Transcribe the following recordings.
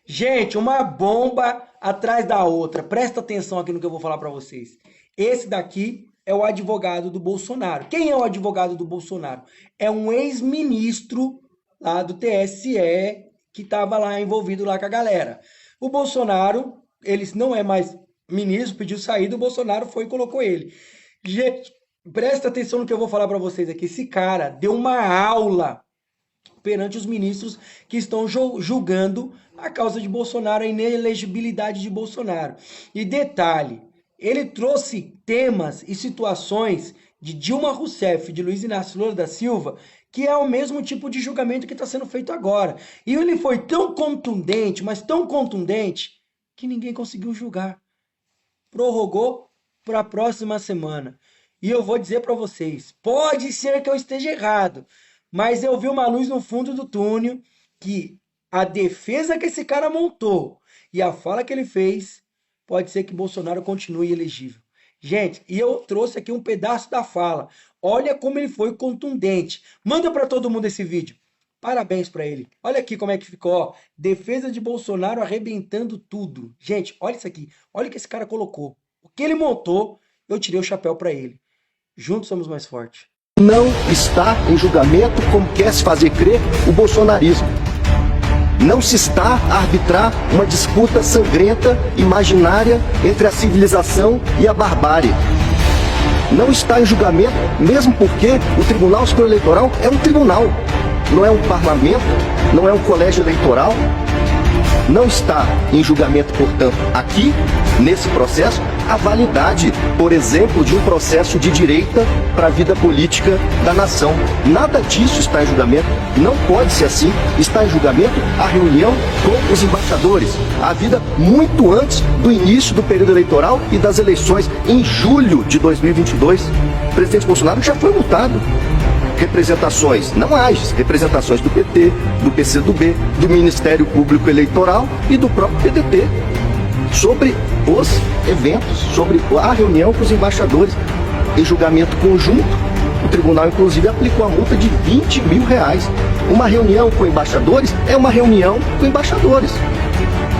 Gente, uma bomba atrás da outra. Presta atenção aqui no que eu vou falar para vocês. Esse daqui é o advogado do Bolsonaro. Quem é o advogado do Bolsonaro? É um ex-ministro lá do TSE que estava lá envolvido lá com a galera. O Bolsonaro, ele não é mais ministro, pediu saída, o Bolsonaro foi e colocou ele. Gente, presta atenção no que eu vou falar para vocês aqui. Esse cara deu uma aula perante os ministros que estão julgando a causa de Bolsonaro, a inelegibilidade de Bolsonaro. E detalhe, ele trouxe temas e situações de Dilma Rousseff, de Luiz Inácio Lula da Silva, que é o mesmo tipo de julgamento que está sendo feito agora. E ele foi tão contundente, mas tão contundente, que ninguém conseguiu julgar. Prorrogou para a próxima semana. E eu vou dizer para vocês, pode ser que eu esteja errado, mas eu vi uma luz no fundo do túnel que a defesa que esse cara montou e a fala que ele fez, pode ser que Bolsonaro continue elegível. Gente, e eu trouxe aqui um pedaço da fala. Olha como ele foi contundente. Manda para todo mundo esse vídeo. Parabéns para ele. Olha aqui como é que ficou, ó. Defesa de Bolsonaro arrebentando tudo. Gente, olha isso aqui. Olha o que esse cara colocou. O que ele montou, eu tirei o chapéu para ele. Juntos somos mais fortes. Não está em julgamento, como quer se fazer crer, o bolsonarismo. Não se está a arbitrar uma disputa sangrenta, imaginária, entre a civilização e a barbárie. Não está em julgamento, mesmo porque o Tribunal Superior Eleitoral é um tribunal, não é um parlamento, não é um colégio eleitoral. Não está em julgamento, portanto, aqui, nesse processo, a validade, por exemplo, de um processo de direita para a vida política da nação. Nada disso está em julgamento, não pode ser assim. Está em julgamento a reunião com os embaixadores, a vida muito antes do início do período eleitoral e das eleições, em julho de 2022. O presidente Bolsonaro já foi multado. Representações, não AGES, representações do PT, do PCdoB, do Ministério Público Eleitoral e do próprio PDT, sobre os eventos, sobre a reunião com os embaixadores. Em julgamento conjunto, o tribunal inclusive aplicou a multa de R$20 mil. Uma reunião com embaixadores é uma reunião com embaixadores.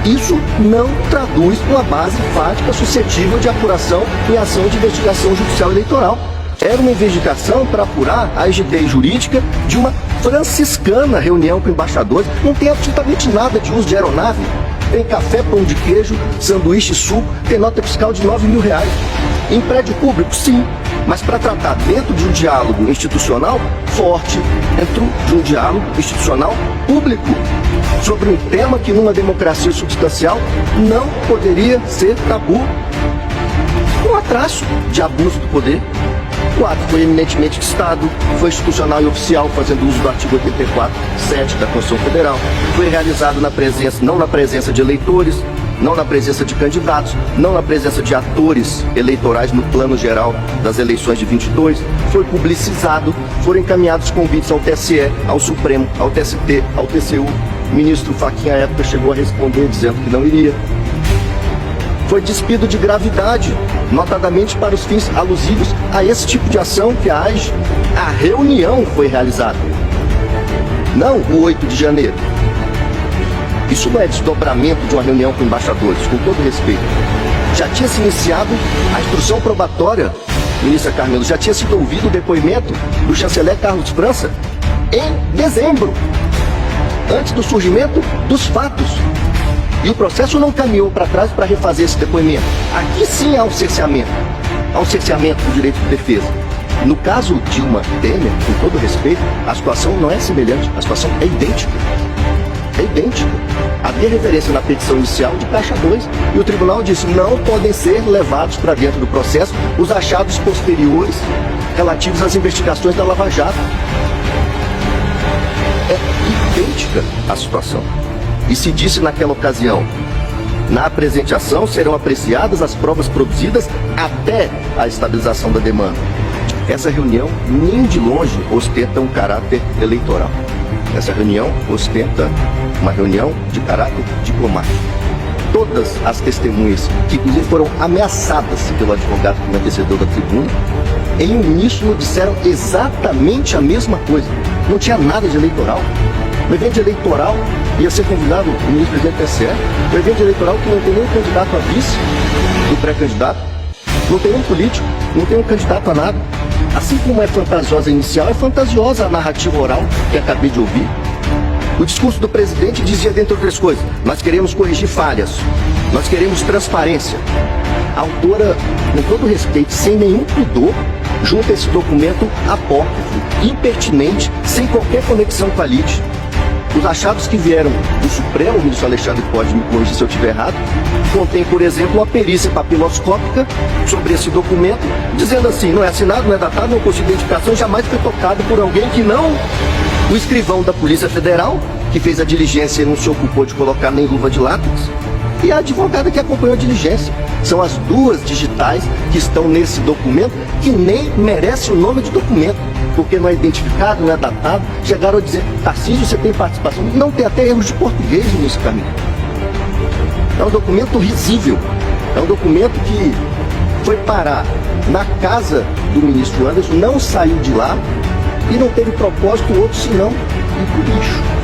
Isso não traduz uma base fática suscetível de apuração em ação de investigação judicial eleitoral. Era uma investigação para apurar a rigidez jurídica de uma franciscana reunião com embaixadores. Não tem absolutamente nada de uso de aeronave. Tem café, pão de queijo, sanduíche, suco, tem nota fiscal de R$9 mil. Em prédio público, sim, mas para tratar dentro de um diálogo institucional forte, dentro de um diálogo institucional público, sobre um tema que numa democracia substancial não poderia ser tabu. Um atraso de abuso do poder. O ato foi eminentemente de Estado, foi institucional e oficial, fazendo uso do artigo 84(7) da Constituição Federal. Foi realizado na presença, não na presença de eleitores, não na presença de candidatos, não na presença de atores eleitorais no plano geral das eleições de 22. Foi publicizado, foram encaminhados convites ao TSE, ao Supremo, ao TST, ao TCU. O ministro Fachin, à época, chegou a responder dizendo que não iria. Foi despido de gravidade, notadamente para os fins alusivos a esse tipo de ação que a AGE. A reunião foi realizada, não o 8 de janeiro. Isso não é desdobramento de uma reunião com embaixadores, com todo respeito. Já tinha se iniciado a instrução probatória, ministra Carmelo, já tinha sido ouvido o depoimento do chanceler Carlos França em dezembro, antes do surgimento dos fatos. E o processo não caminhou para trás para refazer esse depoimento. Aqui sim há um cerceamento do direito de defesa. No caso Dilma Temer, com todo respeito, a situação não é semelhante, a situação é idêntica. É idêntica. Havia referência na petição inicial de caixa 2 e o tribunal disse não podem ser levados para dentro do processo os achados posteriores relativos às investigações da Lava Jato. É idêntica a situação. E se disse naquela ocasião, na presente ação serão apreciadas as provas produzidas até a estabilização da demanda. Essa reunião nem de longe ostenta um caráter eleitoral. Essa reunião ostenta uma reunião de caráter diplomático. Todas as testemunhas, que inclusive foram ameaçadas pelo advogado que me antecedeu da tribuna, em uníssono disseram exatamente a mesma coisa. Não tinha nada de eleitoral. No evento eleitoral, ia ser convidado o ministro-presidente do TSE, um evento eleitoral que não tem nem candidato a vice do pré-candidato, não tem um político, não tem um candidato a nada. Assim como é fantasiosa a inicial, é fantasiosa a narrativa oral que acabei de ouvir. O discurso do presidente dizia, dentre outras coisas, nós queremos corrigir falhas, nós queremos transparência. A autora, com todo respeito, sem nenhum pudor, junta esse documento apócrifo, impertinente, sem qualquer conexão com a lide. Os achados que vieram do Supremo, o ministro Alexandre pode me corrigir se eu estiver errado, contém, por exemplo, uma perícia papiloscópica sobre esse documento, dizendo assim, não é assinado, não é datado, não possui identificação, jamais foi tocado por alguém que não o escrivão da Polícia Federal, que fez a diligência e não se ocupou de colocar nem luva de látex, e a advogada que acompanhou a diligência. São as duas digitais que estão nesse documento, que nem merece o nome de documento, porque não é identificado, não é datado. Chegaram a dizer, Tarcísio, você tem participação? Não, tem até erros de português nesse caminho. É um documento risível, é um documento que foi parar na casa do ministro Anderson, não saiu de lá e não teve propósito outro senão ir pro lixo.